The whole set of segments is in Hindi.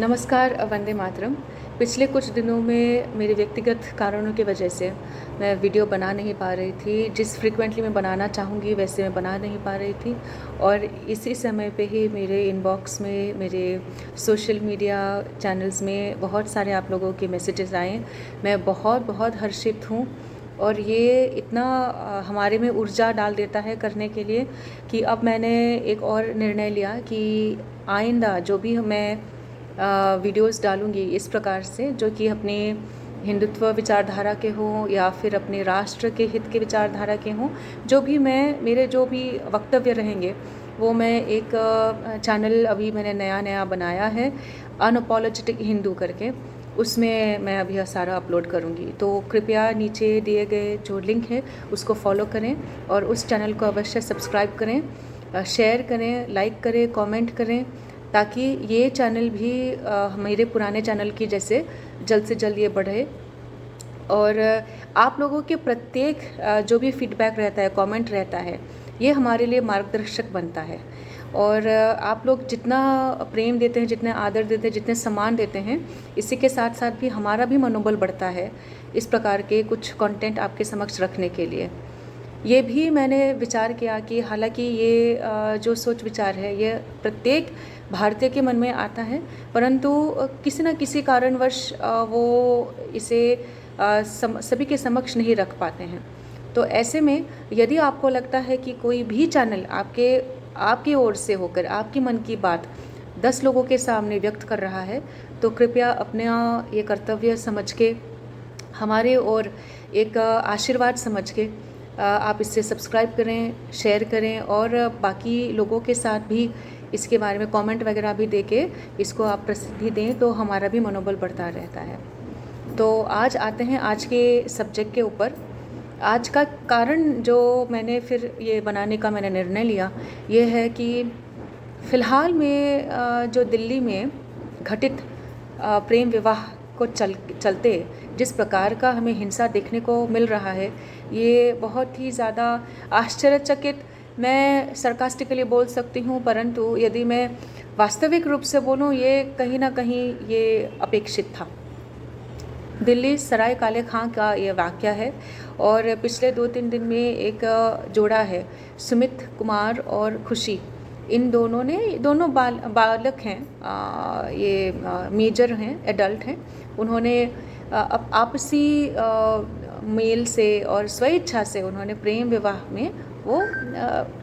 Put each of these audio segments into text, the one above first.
नमस्कार, वंदे मातरम। पिछले कुछ दिनों में मेरे व्यक्तिगत कारणों की वजह से मैं वीडियो बना नहीं पा रही थी। जिस फ्रीक्वेंटली मैं बनाना चाहूँगी वैसे मैं बना नहीं पा रही थी और इसी समय पे ही मेरे इनबॉक्स में, मेरे सोशल मीडिया चैनल्स में बहुत सारे आप लोगों के मैसेजेस आए। मैं बहुत बहुत हर्षित हूँ और ये इतना हमारे में ऊर्जा डाल देता है करने के लिए कि अब मैंने एक और निर्णय लिया कि आइंदा जो भी मैं वीडियोस डालूँगी इस प्रकार से, जो कि अपने हिंदुत्व विचारधारा के हों या फिर अपने राष्ट्र के हित के विचारधारा के हों, मेरे जो भी वक्तव्य रहेंगे वो मैं एक चैनल अभी मैंने नया बनाया है, अनअपोलोजेटिक हिंदू करके। उसमें मैं अभी सारा अपलोड करूँगी, तो कृपया नीचे दिए गए जो लिंक है उसको फॉलो करें और उस चैनल को अवश्य सब्सक्राइब करें, शेयर करें, लाइक करें, कमेंट करें, ताकि ये चैनल भी मेरे पुराने चैनल की जैसे जल्द से जल्द ये बढ़े। और आप लोगों के प्रत्येक जो भी फीडबैक रहता है, कमेंट रहता है, ये हमारे लिए मार्गदर्शक बनता है। और आप लोग जितना प्रेम देते हैं, जितने आदर देते हैं, जितने सम्मान देते हैं, इसी के साथ साथ भी हमारा भी मनोबल बढ़ता है इस प्रकार के कुछ कंटेंट आपके समक्ष रखने के लिए। ये भी मैंने विचार किया कि हालांकि ये जो सोच विचार है ये प्रत्येक भारतीय के मन में आता है, परंतु किसी न किसी कारणवश वो इसे सभी के समक्ष नहीं रख पाते हैं। तो ऐसे में यदि आपको लगता है कि कोई भी चैनल आपकी ओर से होकर आपकी मन की बात 10 लोगों के सामने व्यक्त कर रहा है, तो कृपया अपना ये कर्तव्य समझ के, हमारे ओर एक आशीर्वाद समझ के आप इससे सब्सक्राइब करें, शेयर करें और बाकी लोगों के साथ भी इसके बारे में कमेंट वगैरह भी देके इसको आप प्रसिद्धि दें, तो हमारा भी मनोबल बढ़ता रहता है। तो आज आते हैं आज के सब्जेक्ट के ऊपर। आज का कारण जो मैंने फिर ये बनाने का मैंने निर्णय लिया, ये है कि फ़िलहाल में जो दिल्ली में घटित प्रेम विवाह को चलते जिस प्रकार का हमें हिंसा देखने को मिल रहा है, ये बहुत ही ज़्यादा आश्चर्यचकित, मैं सरकास्टिकली बोल सकती हूँ, परंतु यदि मैं वास्तविक रूप से बोलूँ, ये कहीं ना कहीं ये अपेक्षित था। दिल्ली सराय काले खां का ये वाक़या है और पिछले 2-3 दिन में एक जोड़ा है, सुमित कुमार और खुशी। इन दोनों बालक हैं, ये मेजर हैं, एडल्ट हैं। उन्होंने आपसी मेल से और स्वेच्छा से उन्होंने प्रेम विवाह में वो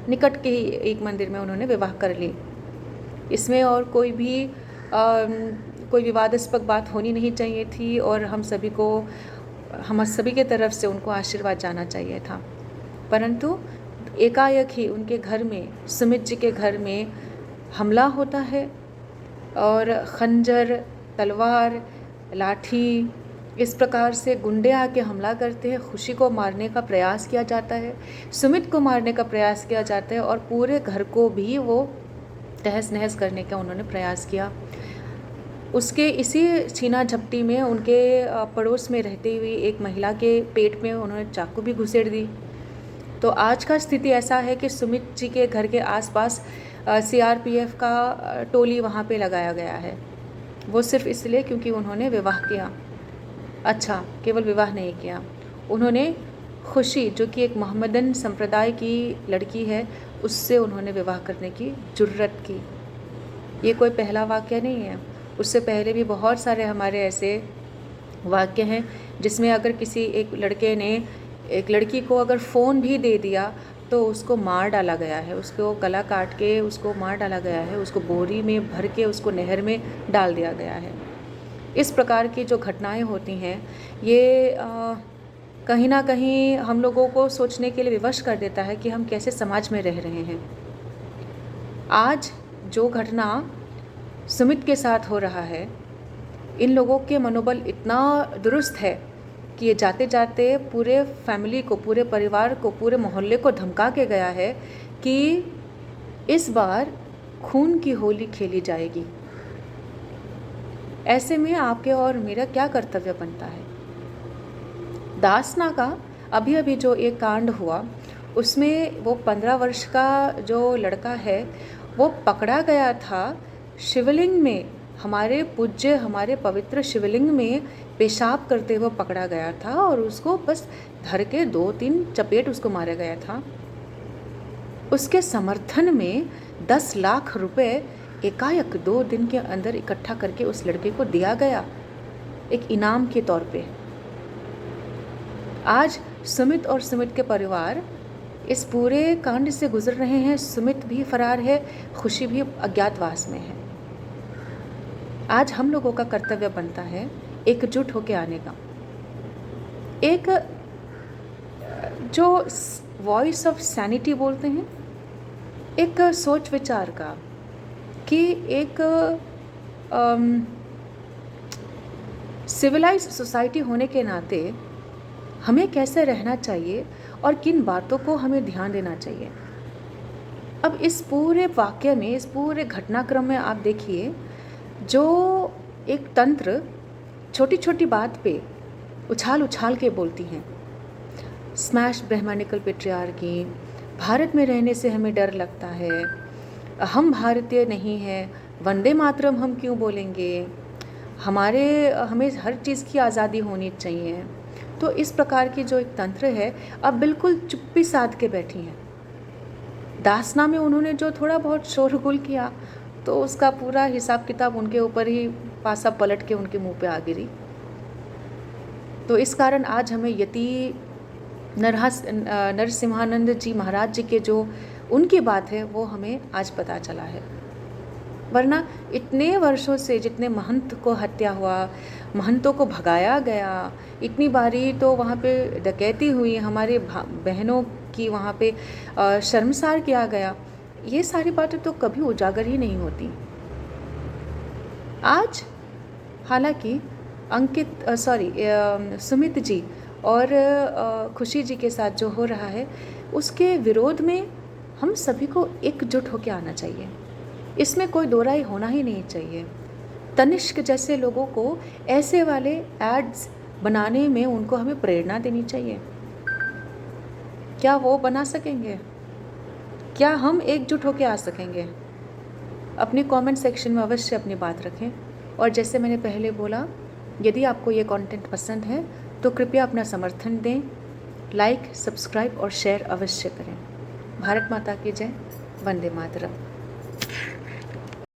निकट के ही एक मंदिर में उन्होंने विवाह कर ली। इसमें और कोई विवादास्पद बात होनी नहीं चाहिए थी और हम सभी के तरफ से उनको आशीर्वाद जाना चाहिए था। परंतु एकाएक ही उनके घर में, सुमित जी के घर में हमला होता है और खंजर, तलवार, लाठी, इस प्रकार से गुंडे आके हमला करते हैं। खुशी को मारने का प्रयास किया जाता है, सुमित को मारने का प्रयास किया जाता है और पूरे घर को भी वो तहस नहस करने का उन्होंने प्रयास किया। उसके इसी छीना झपटी में उनके पड़ोस में रहती हुई एक महिला के पेट में उन्होंने चाकू भी घुसेड़ दी। तो आज का स्थिति ऐसा है कि सुमित जी के घर के आसपास CRPF का टोली वहाँ पे लगाया गया है। वो सिर्फ इसलिए क्योंकि उन्होंने विवाह किया। अच्छा, केवल विवाह नहीं किया, उन्होंने खुशी, जो कि एक मोहम्मदन संप्रदाय की लड़की है, उससे उन्होंने विवाह करने की जुर्रत की। ये कोई पहला वाक़या नहीं है, उससे पहले भी बहुत सारे हमारे ऐसे वाक़ये हैं जिसमें अगर किसी एक लड़के ने एक लड़की को अगर फ़ोन भी दे दिया तो उसको मार डाला गया है, उसको गला काट के उसको मार डाला गया है, उसको बोरी में भर के उसको नहर में डाल दिया गया है। इस प्रकार की जो घटनाएं होती हैं, ये कहीं ना कहीं हम लोगों को सोचने के लिए विवश कर देता है कि हम कैसे समाज में रह रहे हैं। आज जो घटना सुमित के साथ हो रहा है, इन लोगों के मनोबल इतना दुरुस्त है कि ये जाते जाते पूरे फैमिली को, पूरे परिवार को, पूरे मोहल्ले को धमका के गया है कि इस बार खून की होली खेली जाएगी। ऐसे में आपके और मेरा क्या कर्तव्य बनता है? दासना का अभी जो एक कांड हुआ, उसमें वो 15 वर्ष का जो लड़का है वो पकड़ा गया था शिवलिंग में हमारे पूज्य, हमारे पवित्र शिवलिंग में पेशाब करते हुए पकड़ा गया था और उसको बस धर के 2-3 चपेट उसको मारा गया था। उसके समर्थन में 10 लाख रुपए एकाएक 2 दिन के अंदर इकट्ठा करके उस लड़के को दिया गया, एक इनाम के तौर पे। आज सुमित और सुमित के परिवार इस पूरे कांड से गुजर रहे हैं। सुमित भी फरार है, खुशी भी अज्ञातवास में है। आज हम लोगों का कर्तव्य बनता है एकजुट होकर आने का, एक जो वॉइस ऑफ सैनिटी बोलते हैं, एक सोच विचार का, कि एक सिविलाइज्ड सोसाइटी होने के नाते हमें कैसे रहना चाहिए और किन बातों को हमें ध्यान देना चाहिए। अब इस पूरे वाक्य में, इस पूरे घटनाक्रम में आप देखिए, जो एक तंत्र छोटी छोटी बात पे उछाल उछाल के बोलती हैं, स्मैश ब्रह्मानिकल पेट्रियार्की, भारत में रहने से हमें डर लगता है, हम भारतीय नहीं हैं, वंदे मातरम हम क्यों बोलेंगे, हमें हर चीज़ की आज़ादी होनी चाहिए। तो इस प्रकार की जो एक तंत्र है, अब बिल्कुल चुप्पी साध के बैठी हैं। दासना में उन्होंने जो थोड़ा बहुत शोरगुल किया, तो उसका पूरा हिसाब किताब उनके ऊपर ही पासा पलट के उनके मुंह पे आ गिरी। तो इस कारण आज हमें यति नरसिम्हानंद जी महाराज जी के जो उनकी बात है वो हमें आज पता चला है। वरना इतने वर्षों से जितने महंत को हत्या हुआ, महंतों को भगाया गया, इतनी बारी तो वहाँ पे डकैती हुई, हमारे बहनों की वहाँ पे शर्मसार किया गया, ये सारी बातें तो कभी उजागर ही नहीं होती। आज हालांकि सुमित जी और खुशी जी के साथ जो हो रहा है, उसके विरोध में हम सभी को एकजुट होकर आना चाहिए। इसमें कोई दो राय होना ही नहीं चाहिए। तनिष्क जैसे लोगों को ऐसे वाले एड्स बनाने में उनको हमें प्रेरणा देनी चाहिए। क्या वो बना सकेंगे? क्या हम एकजुट होकर आ सकेंगे? अपनी कमेंट सेक्शन में अवश्य अपनी बात रखें। और जैसे मैंने पहले बोला, यदि आपको ये कंटेंट पसंद है तो कृपया अपना समर्थन दें, लाइक, सब्सक्राइब और शेयर अवश्य करें। भारत माता की जय। वंदे मातरम।